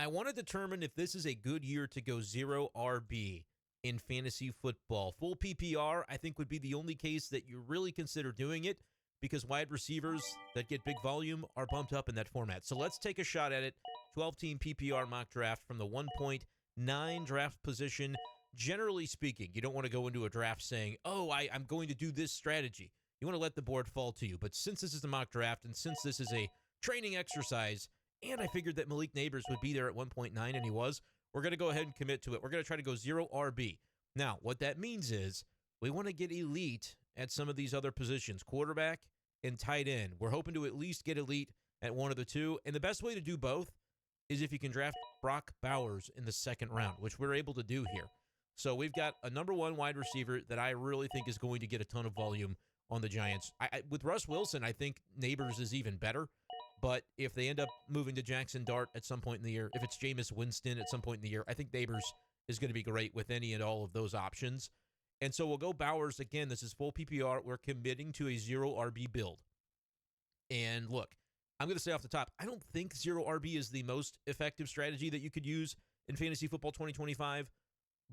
want to determine if this is a good year to go 0 RB in fantasy football. Full PPR, I think, would be the only case that you really consider doing it because wide receivers that get big volume are bumped up in that format. So let's take a shot at it. 12-team PPR mock draft from the 1.9 draft position. Generally speaking, you don't want to go into a draft saying, oh, I'm going to do this strategy. You want to let the board fall to you. But since this is a mock draft and since this is a training exercise, and I figured that Malik Neighbors would be there at 1.9, and he was, we're going to go ahead and commit to it. We're going to try to go 0 RB. Now, what that means is we want to get elite at some of these other positions, quarterback and tight end. We're hoping to at least get elite at one of the two. And the best way to do both is if you can draft Brock Bowers in the second round, which we're able to do here. So we've got a number one wide receiver that I really think is going to get a ton of volume on the Giants. With Russ Wilson, I think Neighbors is even better. But if they end up moving to Jackson Dart at some point in the year, if it's Jameis Winston at some point in the year, I think Neighbors is going to be great with any and all of those options. And so we'll go Bowers. Again, this is full PPR. We're committing to a 0 RB build. And look, I'm going to say off the top, I don't think 0 RB is the most effective strategy that you could use in Fantasy Football 2025,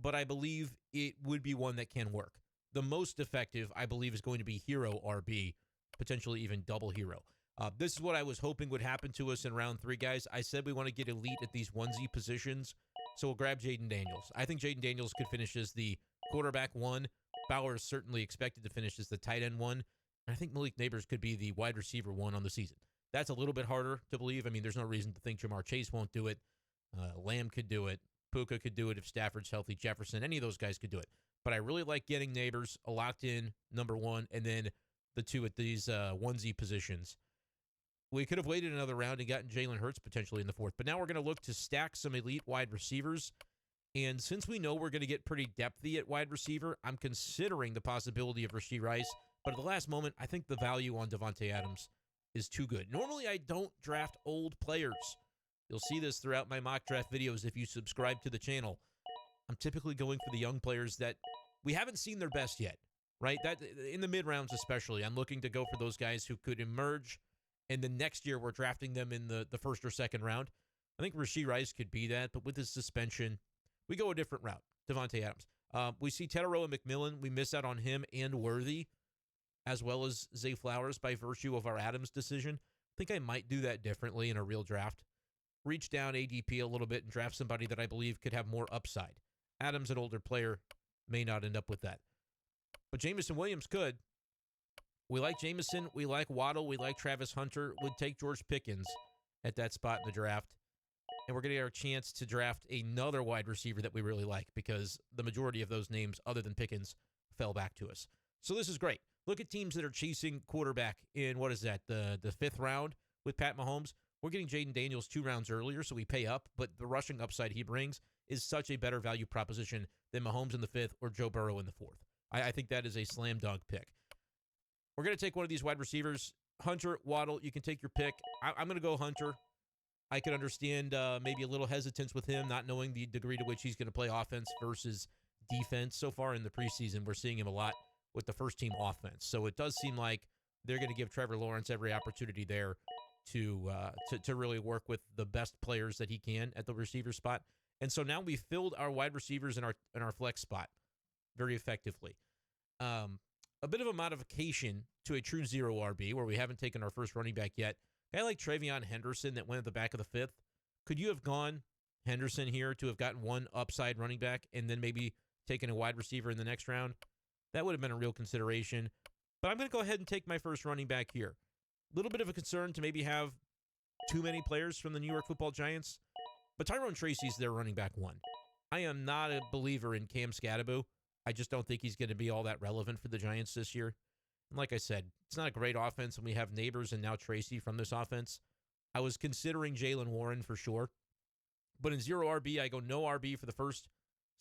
but I believe it would be one that can work. The most effective, I believe, is going to be Hero RB, potentially even double Hero. This is what I was hoping would happen to us in round 3, guys. I said we want to get elite at these onesie positions, so we'll grab Jaden Daniels. I think Jaden Daniels could finish as the quarterback 1. Bauer is certainly expected to finish as the tight end 1. And I think Malik Neighbors could be the wide receiver 1 on the season. That's a little bit harder to believe. I mean, there's no reason to think Jamar Chase won't do it. Lamb could do it. Puka could do it if Stafford's healthy. Jefferson, any of those guys could do it. But I really like getting Neighbors a locked-in number 1, and then the 2 at these onesie positions. We could have waited another round and gotten Jalen Hurts potentially in the 4th. But now we're going to look to stack some elite wide receivers. And since we know we're going to get pretty depthy at wide receiver, I'm considering the possibility of Rashee Rice. But at the last moment, I think the value on Davante Adams is too good. Normally, I don't draft old players. You'll see this throughout my mock draft videos if you subscribe to the channel. I'm typically going for the young players that we haven't seen their best yet, right? That in the mid-rounds especially, I'm looking to go for those guys who could emerge. And then next year, we're drafting them in the first or second round. I think Rashee Rice could be that, but with his suspension, we go a different route. Davante Adams. We see Teteroa McMillan. We miss out on him and Worthy, as well as Zay Flowers by virtue of our Adams decision. I think I might do that differently in a real draft. Reach down ADP a little bit and draft somebody that I believe could have more upside. Adams, an older player, may not end up with that. But Jameson Williams could. We like Jameson. We like Waddle. We like Travis Hunter. Would take George Pickens at that spot in the draft. And we're going to get our chance to draft another wide receiver that we really like because the majority of those names, other than Pickens, fell back to us. So this is great. Look at teams that are chasing quarterback in, what is that, the 5th round with Pat Mahomes. We're getting Jaden Daniels 2 rounds earlier, so we pay up. But the rushing upside he brings is such a better value proposition than Mahomes in the 5th or Joe Burrow in the 4th. I think that is a slam dunk pick. We're going to take one of these wide receivers. Hunter, Waddle, you can take your pick. I'm going to go Hunter. I could understand maybe a little hesitance with him, not knowing the degree to which he's going to play offense versus defense. So far in the preseason, we're seeing him a lot with the first-team offense. So it does seem like they're going to give Trevor Lawrence every opportunity there to really work with the best players that he can at the receiver spot. And so now we've filled our wide receivers in our flex spot very effectively. A bit of a modification to a true 0 RB where we haven't taken our first running back yet. A guy like Travion Henderson that went at the back of the 5th. Could you have gone Henderson here to have gotten one upside running back and then maybe taken a wide receiver in the next round? That would have been a real consideration. But I'm going to go ahead and take my first running back here. A little bit of a concern to maybe have too many players from the New York Football Giants. But Tyrone Tracy's their running back 1. I am not a believer in Cam Scatterbo. I just don't think he's going to be all that relevant for the Giants this year. And like I said, it's not a great offense, and we have Neighbors and now Tracy from this offense. I was considering Jaylen Warren for sure. But in 0 RB, I go no RB for the first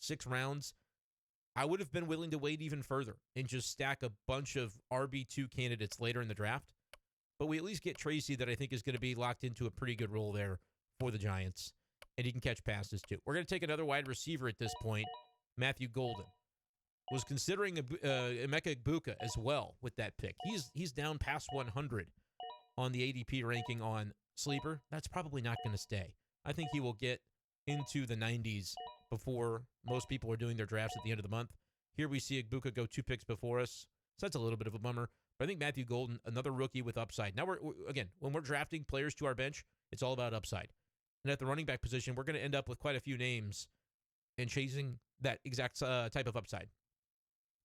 6 rounds. I would have been willing to wait even further and just stack a bunch of RB2 candidates later in the draft. But we at least get Tracy that I think is going to be locked into a pretty good role there for the Giants. And he can catch passes too. We're going to take another wide receiver at this point, Matthew Golden. Was considering Emeka Egbuka as well with that pick. He's down past 100 on the ADP ranking on Sleeper. That's probably not going to stay. I think he will get into the 90s before most people are doing their drafts at the end of the month. Here we see Igbuka go 2 picks before us. So that's a little bit of a bummer. But I think Matthew Golden, another rookie with upside. Now, again, when we're drafting players to our bench, it's all about upside. And at the running back position, we're going to end up with quite a few names and chasing that exact type of upside.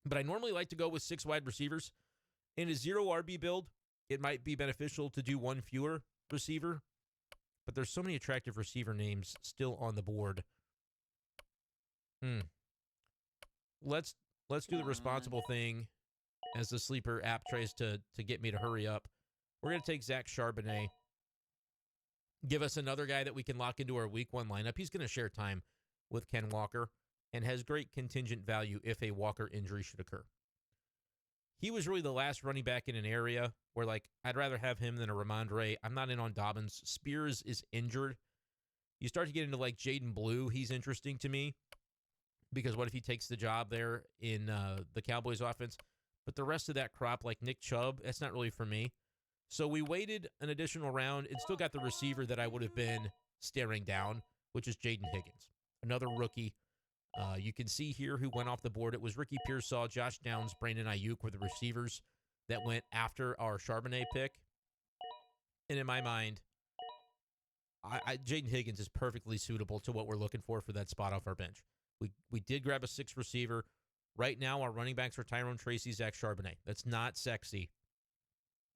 But I normally like to go with 6 wide receivers. In a 0 RB build, it might be beneficial to do 1 fewer receiver. But there's so many attractive receiver names still on the board. Let's do the responsible thing as the sleeper app tries to get me to hurry up. We're going to take Zach Charbonnet. Give us another guy that we can lock into our week 1 lineup. He's going to share time with Ken Walker and has great contingent value if a Walker injury should occur. He was really the last running back in an area where, like, I'd rather have him than a Ramondre. I'm not in on Dobbins. Spears is injured. You start to get into, like, Jaden Blue. He's interesting to me because what if he takes the job there in the Cowboys offense? But the rest of that crop, like Nick Chubb, that's not really for me. So we waited an additional round and still got the receiver that I would have been staring down, which is Jaden Higgins, another rookie. You can see here who went off the board. It was Ricky Pearsall, Josh Downs, Brandon Ayuk were the receivers that went after our Charbonnet pick. And in my mind, Jaden Higgins is perfectly suitable to what we're looking for that spot off our bench. We did grab a 6th receiver. Right now, our running backs are Tyrone Tracy, Zach Charbonnet. That's not sexy,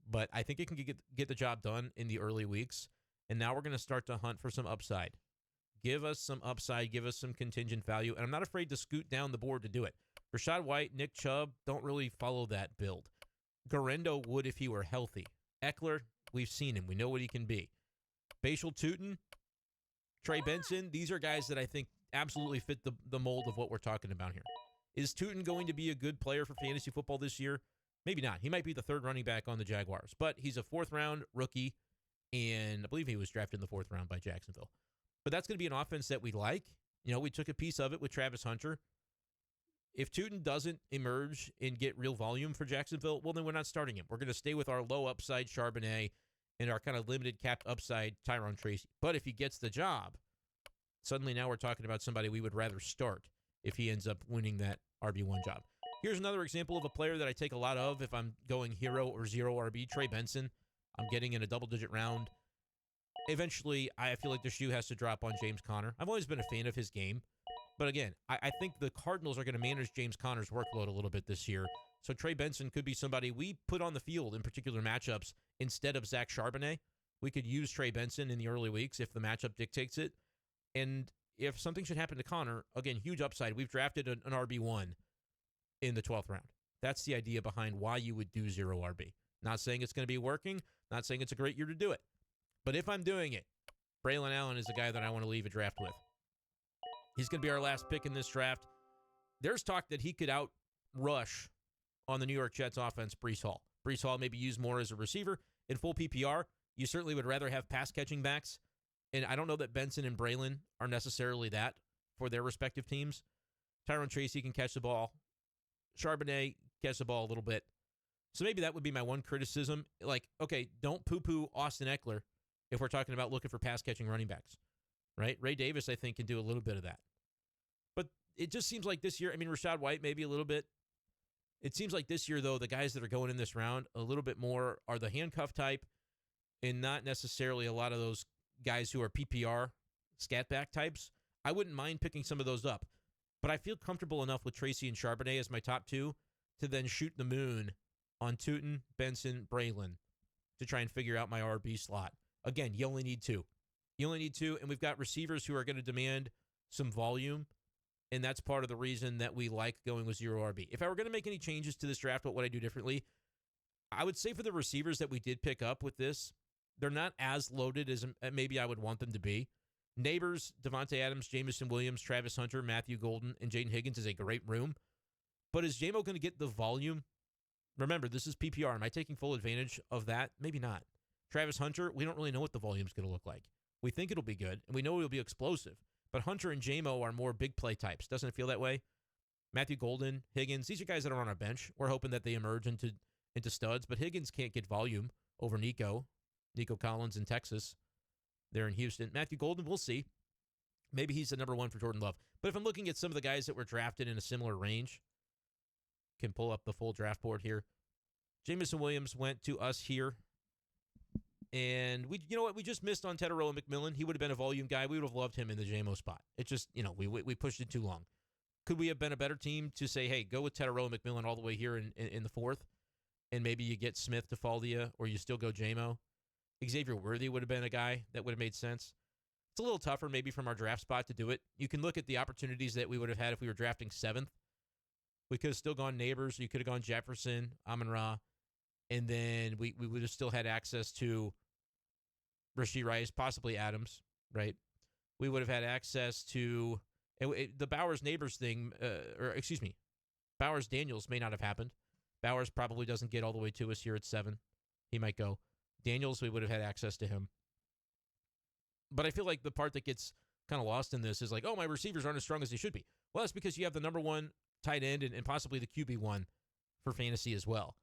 but I think it can get the job done in the early weeks. And now we're going to start to hunt for some upside. Give us some upside. Give us some contingent value. And I'm not afraid to scoot down the board to do it. Rashad White, Nick Chubb don't really follow that build. Garendo would if he were healthy. Eckler, we've seen him. We know what he can be. Bashal Tutin, Trey Benson, these are guys that I think absolutely fit the mold of what we're talking about here. Is Tutin going to be a good player for fantasy football this year? Maybe not. He might be the 3rd running back on the Jaguars, but he's a 4th-round rookie, and I believe he was drafted in the 4th round by Jacksonville. But that's going to be an offense that we like. You know, we took a piece of it with Travis Hunter. If Tutin doesn't emerge and get real volume for Jacksonville, well, then we're not starting him. We're going to stay with our low upside Charbonnet and our kind of limited capped upside Tyrone Tracy. But if he gets the job, suddenly now we're talking about somebody we would rather start if he ends up winning that RB1 job. Here's another example of a player that I take a lot of if I'm going hero or 0 RB, Trey Benson. I'm getting in a double-digit round. Eventually, I feel like the shoe has to drop on James Conner. I've always been a fan of his game. But again, I think the Cardinals are going to manage James Conner's workload a little bit this year. So Trey Benson could be somebody we put on the field in particular matchups instead of Zach Charbonnet. We could use Trey Benson in the early weeks if the matchup dictates it. And if something should happen to Conner, again, huge upside. We've drafted an RB1 in the 12th round. That's the idea behind why you would do 0 RB. Not saying it's going to be working. Not saying it's a great year to do it. But if I'm doing it, Braylon Allen is the guy that I want to leave a draft with. He's going to be our last pick in this draft. There's talk that he could outrush on the New York Jets offense Breece Hall. Breece Hall maybe used more as a receiver. In full PPR, you certainly would rather have pass-catching backs. And I don't know that Benson and Braylon are necessarily that for their respective teams. Tyrone Tracy can catch the ball. Charbonnet catch the ball a little bit. So maybe that would be my one criticism. Like, okay, don't poo-poo Austin Eckler if we're talking about looking for pass-catching running backs, right? Ray Davis, I think, can do a little bit of that. But it just seems like this year, I mean, Rashad White maybe a little bit. It seems like this year, though, the guys that are going in this round a little bit more are the handcuff type and not necessarily a lot of those guys who are PPR, scat back types. I wouldn't mind picking some of those up. But I feel comfortable enough with Tracy and Charbonnet as my top two to then shoot the moon on Tutin, Benson, Braylon to try and figure out my RB slot. Again, you only need two. You only need two, and we've got receivers who are going to demand some volume, and that's part of the reason that we like going with 0 RB. If I were going to make any changes to this draft, what would I do differently? I would say for the receivers that we did pick up with this, they're not as loaded as maybe I would want them to be. Neighbors, Devontae Adams, Jameson Williams, Travis Hunter, Matthew Golden, and Jaden Higgins is a great room. But is J-Mo going to get the volume? Remember, this is PPR. Am I taking full advantage of that? Maybe not. Travis Hunter, we don't really know what the volume is going to look like. We think it'll be good, and we know it'll be explosive. But Hunter and J-Mo are more big play types. Doesn't it feel that way? Matthew Golden, Higgins, these are guys that are on our bench. We're hoping that they emerge into studs, but Higgins can't get volume over Nico Collins in Texas. They're in Houston. Matthew Golden, we'll see. maybe he's the number one for Jordan Love. But if I'm looking at some of the guys that were drafted in a similar range, can pull up the full draft board here. Jamison Williams went to us here. And you know what? We just missed on Tetairoa McMillan. He would have been a volume guy. We would have loved him in the JMO spot. It just, we pushed it too long. Could we have been a better team to say, hey, go with Tetairoa McMillan all the way here in the fourth, and maybe you get Smith to fall to you, or you still go JMO? Xavier Worthy would have been a guy that would have made sense. It's a little tougher maybe from our draft spot to do it. You can look at the opportunities that we would have had if we were drafting 7th. We could have still gone Neighbors. You could have gone Jefferson, Amon-Ra, and then we would have still had access to Rashee Rice, possibly Adams, right? We would have had access to the Bowers-Neighbors thing, Bowers-Daniels may not have happened. Bowers probably doesn't get all the way to us here at 7. He might go. Daniels, we would have had access to him. But I feel like the part that gets kind of lost in this is like, oh, my receivers aren't as strong as they should be. Well, that's because you have the number one tight end and possibly the QB1 for fantasy as well.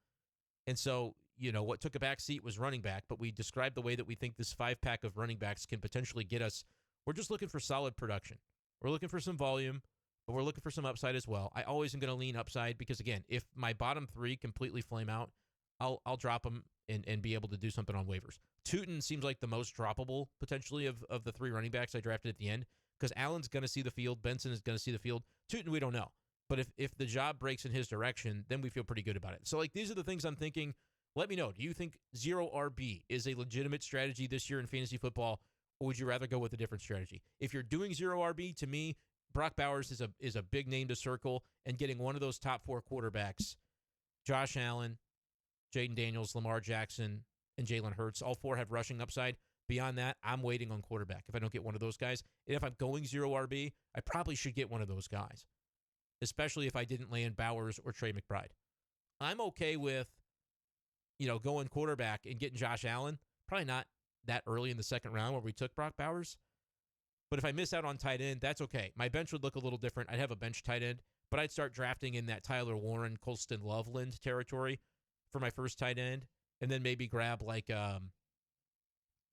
And so, what took a back seat was running back, but we described the way that we think this 5-pack of running backs can potentially get us. We're just looking for solid production. We're looking for some volume, but we're looking for some upside as well. I always am going to lean upside because, again, if my bottom 3 completely flame out, I'll drop them and be able to do something on waivers. Tootin seems like the most droppable, potentially, of the 3 running backs I drafted at the end because Allen's going to see the field. Benson is going to see the field. Tootin, we don't know. But if the job breaks in his direction, then we feel pretty good about it. So, these are the things I'm thinking. Let me know. Do you think 0 RB is a legitimate strategy this year in fantasy football, or would you rather go with a different strategy? If you're doing 0 RB, to me, Brock Bowers is a big name to circle, and getting one of those top 4 quarterbacks, Josh Allen, Jaden Daniels, Lamar Jackson, and Jalen Hurts, all 4 have rushing upside. Beyond that, I'm waiting on quarterback if I don't get one of those guys. And if I'm going 0 RB, I probably should get one of those guys, especially if I didn't land Bowers or Trey McBride. I'm okay with, going quarterback and getting Josh Allen. Probably not that early in the second round where we took Brock Bowers. But if I miss out on tight end, that's okay. My bench would look a little different. I'd have a bench tight end, but I'd start drafting in that Tyler Warren, Colston Loveland territory for my first tight end, and then maybe grab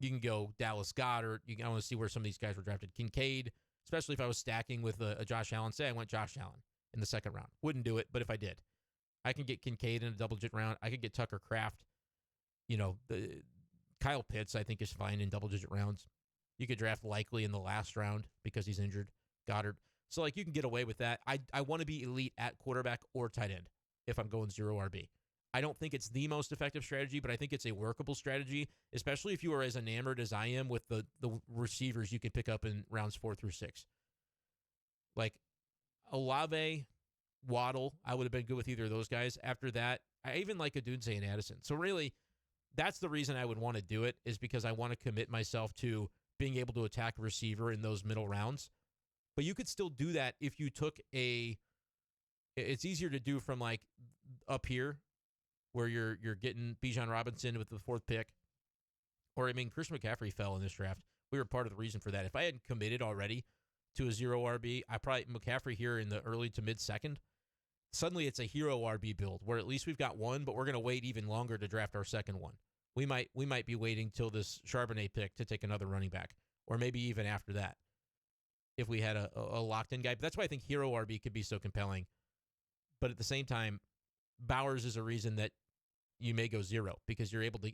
you can go Dallas Goedert. I want to see where some of these guys were drafted. Kincaid, especially if I was stacking with a Josh Allen. Say I went Josh Allen in the second round. Wouldn't do it, but if I did, I can get Kincaid in a double-digit round. I could get Tucker Kraft. The Kyle Pitts, I think, is fine in double-digit rounds. You could draft Likely in the last round because he's injured. Goddard. So, you can get away with that. I want to be elite at quarterback or tight end if I'm going 0 RB. I don't think it's the most effective strategy, but I think it's a workable strategy, especially if you are as enamored as I am with the receivers you can pick up in rounds 4 through 6. Like Olave, Waddle, I would have been good with either of those guys. After that, I even like Odunze and Addison. So really, that's the reason I would want to do it, is because I want to commit myself to being able to attack a receiver in those middle rounds. But you could still do that if you took it's easier to do from up here where you're getting Bijan Robinson with the 4th pick. Or, Christian McCaffrey fell in this draft. We were part of the reason for that. If I hadn't committed already to a 0 RB, McCaffrey here in the early to mid-second, suddenly it's a hero RB build where at least we've got one, but we're going to wait even longer to draft our second one. We might be waiting till this Charbonnet pick to take another running back, or maybe even after that if we had a locked-in guy. But that's why I think hero RB could be so compelling. But at the same time, Bowers is a reason that you may go 0 because you're able to.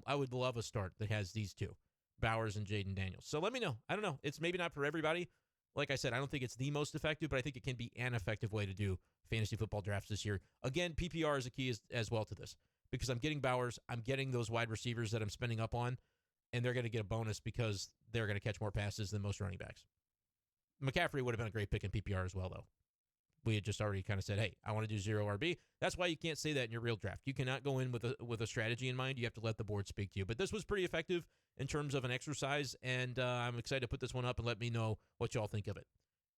I would love a start that has these two, Bowers and Jaden Daniels. So let me know. I don't know. It's maybe not for everybody. Like I said, I don't think it's the most effective, but I think it can be an effective way to do fantasy football drafts this year. Again, PPR is a key as well to this because I'm getting Bowers, I'm getting those wide receivers that I'm spending up on, and they're going to get a bonus because they're going to catch more passes than most running backs. McCaffrey would have been a great pick in PPR as well, though. We had just already kind of said, hey, I want to do 0 RB. That's why you can't say that in your real draft. You cannot go in with a strategy in mind. You have to let the board speak to you. But this was pretty effective in terms of an exercise, and I'm excited to put this one up and let me know what y'all think of it.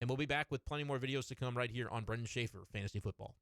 And we'll be back with plenty more videos to come right here on Brenden Schaeffer Fantasy Football.